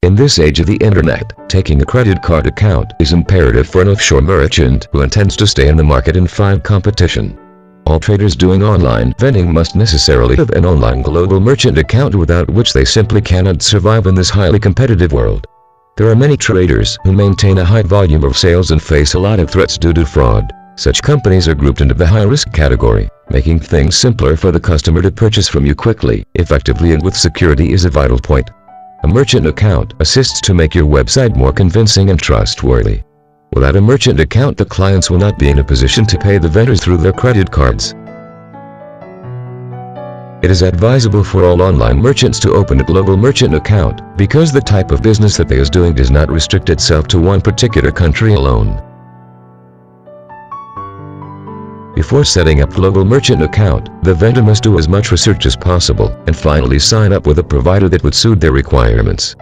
In this age of the internet, taking a credit card account is imperative for an offshore merchant who intends to stay in the market and fight competition. All traders doing online vending must necessarily have an online global merchant account, without which they simply cannot survive in this highly competitive world. There are many traders who maintain a high volume of sales and face a lot of threats due to fraud. Such companies are grouped into the high-risk category. Making things simpler for the customer to purchase from you quickly, effectively, and with security is a vital point. A merchant account assists to make your website more convincing and trustworthy. Without a merchant account, the clients will not be in a position to pay the vendors through their credit cards. It is advisable for all online merchants to open a global merchant account, because the type of business that they is doing does not restrict itself to one particular country alone. Before setting up global merchant account, the vendor must do as much research as possible, and finally sign up with a provider that would suit their requirements.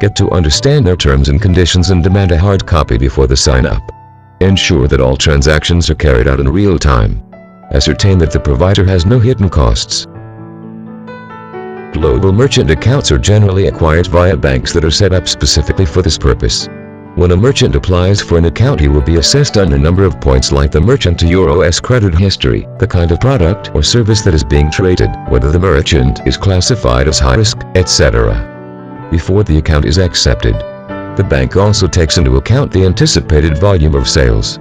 Get to understand their terms and conditions and demand a hard copy before the sign-up. Ensure that all transactions are carried out in real time. Ascertain that the provider has no hidden costs. Global merchant accounts are generally acquired via banks that are set up specifically for this purpose. When a merchant applies for an account, he will be assessed on a number of points, like the merchant to EUROS credit history, the kind of product or service that is being traded, whether the merchant is classified as high risk, etc. Before the account is accepted, the bank also takes into account the anticipated volume of sales.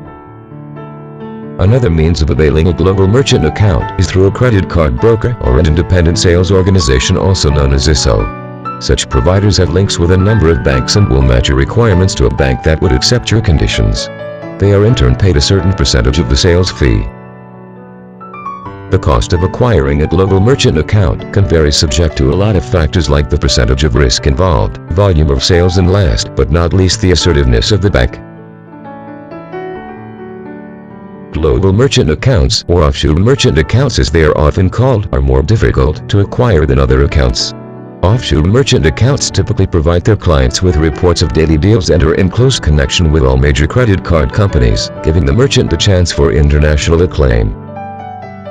Another means of availing a global merchant account is through a credit card broker or an independent sales organization, also known as ISO. Such providers have links with a number of banks and will match your requirements to a bank that would accept your conditions. They are in turn paid a certain percentage of the sales fee. The cost of acquiring a global merchant account can vary, subject to a lot of factors like the percentage of risk involved, volume of sales, and last but not least, the assertiveness of the bank. Global merchant accounts, or offshore merchant accounts as they are often called, are more difficult to acquire than other accounts. Offshore merchant accounts typically provide their clients with reports of daily deals and are in close connection with all major credit card companies, giving the merchant the chance for international acclaim.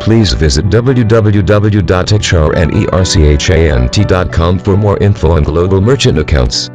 Please visit www.hrnerchant.com for more info on global merchant accounts.